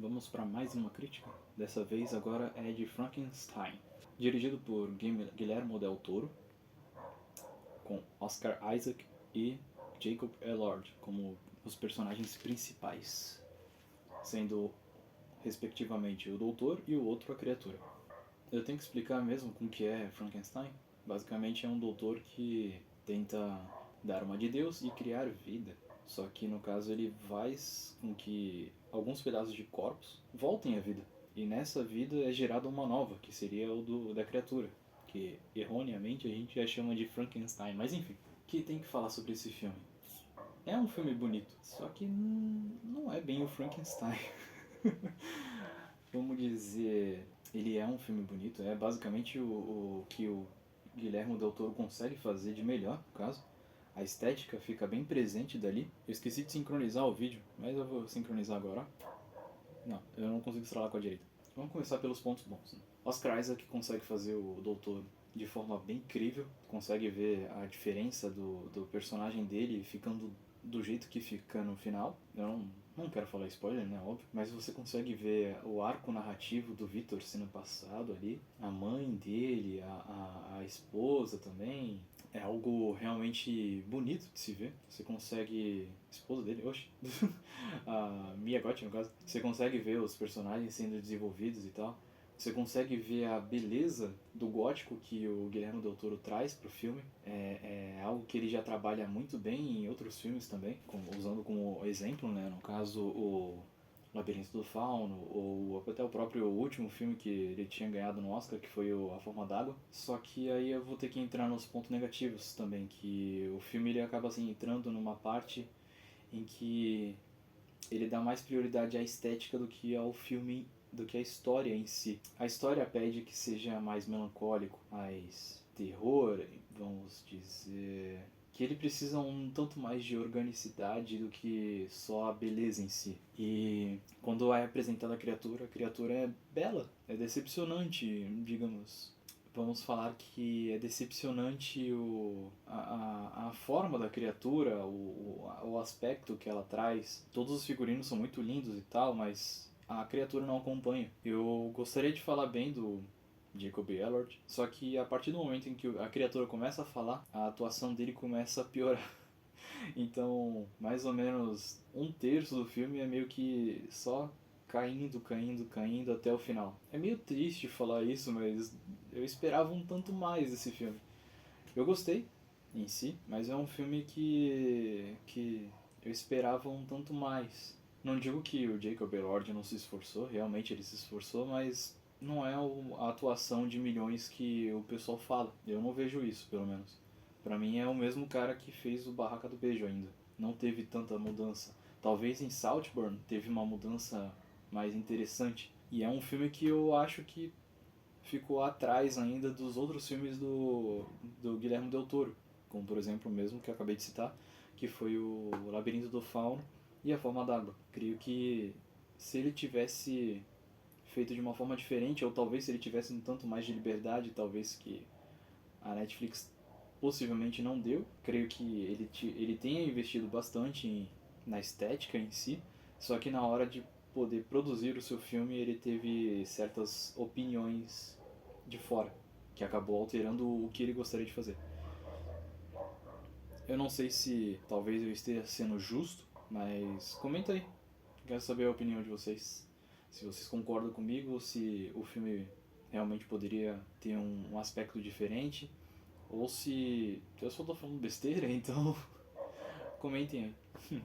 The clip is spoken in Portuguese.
vamos para mais uma crítica. Dessa vez agora é de Frankenstein, dirigido por Guillermo del Toro, com Oscar Isaac e Jacob Elord como os personagens principais, sendo respectivamente o doutor e o outro a criatura. Eu tenho que explicar mesmo com o que é Frankenstein. Basicamente é um doutor que tenta dar uma de Deus e criar vida. Só que no caso ele faz com que alguns pedaços de corpos voltem à vida. E nessa vida é gerada uma nova, que seria o da criatura, que erroneamente a gente já chama de Frankenstein. Mas enfim, o que tem que falar sobre esse filme? É um filme bonito, só que não é bem o Frankenstein. Vamos dizer, ele é um filme bonito, é basicamente o que o Guillermo del Toro consegue fazer de melhor, no caso. A estética fica bem presente dali. Eu esqueci de sincronizar o vídeo, mas eu vou sincronizar agora. Não, eu não consigo estralar com a direita. Vamos começar pelos pontos bons. Né? Oscar Isaac consegue fazer o doutor de forma bem incrível, consegue ver a diferença do personagem dele ficando do jeito que fica no final. Eu não quero falar spoiler, né, óbvio, mas você consegue ver o arco narrativo do Victor sendo passado ali, a mãe dele, a esposa também. É algo realmente bonito de se ver. Você consegue... Esposa dele? Oxe. A Mia Goth, no caso. Você consegue ver os personagens sendo desenvolvidos e tal. Você consegue ver a beleza do gótico que o Guillermo del Toro traz pro filme. É algo que ele já trabalha muito bem em outros filmes também, usando como exemplo, né, no caso, o Labirinto do Fauno, ou até o próprio último filme que ele tinha ganhado no Oscar, que foi A Forma d'Água. Só que aí eu vou ter que entrar nos pontos negativos também, que o filme ele acaba assim, entrando numa parte em que ele dá mais prioridade à estética do que ao filme, do que à história em si. A história pede que seja mais melancólico, mais terror, vamos dizer, que ele precisa um tanto mais de organicidade do que só a beleza em si. E quando é apresentada a criatura é bela, é decepcionante, digamos. Vamos falar que é decepcionante a forma da criatura, o aspecto que ela traz. Todos os figurinos são muito lindos e tal, mas a criatura não acompanha. Eu gostaria de falar bem do Jacob Elord, só que a partir do momento em que a criatura começa a falar, a atuação dele começa a piorar. Então, mais ou menos um terço do filme é meio que só caindo até o final. É meio triste falar isso, mas eu esperava um tanto mais desse filme. Eu gostei em si, mas é um filme que eu esperava um tanto mais. Não digo que o Jacob Elord não se esforçou, realmente ele se esforçou, mas não é a atuação de milhões que o pessoal fala. Eu não vejo isso, pelo menos. Pra mim é o mesmo cara que fez o Barraca do Beijo ainda. Não teve tanta mudança. Talvez em Saltburn teve uma mudança mais interessante. E é um filme que eu acho que ficou atrás ainda dos outros filmes do Guillermo del Toro. Como por exemplo o mesmo que eu acabei de citar, que foi o Labirinto do Fauno e A Forma d'Água. Creio que se ele tivesse feito de uma forma diferente, ou talvez se ele tivesse um tanto mais de liberdade, talvez que a Netflix possivelmente não deu. Creio que ele tenha investido bastante na estética em si, só que na hora de poder produzir o seu filme ele teve certas opiniões de fora, que acabou alterando o que ele gostaria de fazer. Eu não sei se talvez eu esteja sendo justo, mas comenta aí. Quero saber a opinião de vocês. Se vocês concordam comigo ou se o filme realmente poderia ter um aspecto diferente. Ou se eu só tô falando besteira, então comentem aí.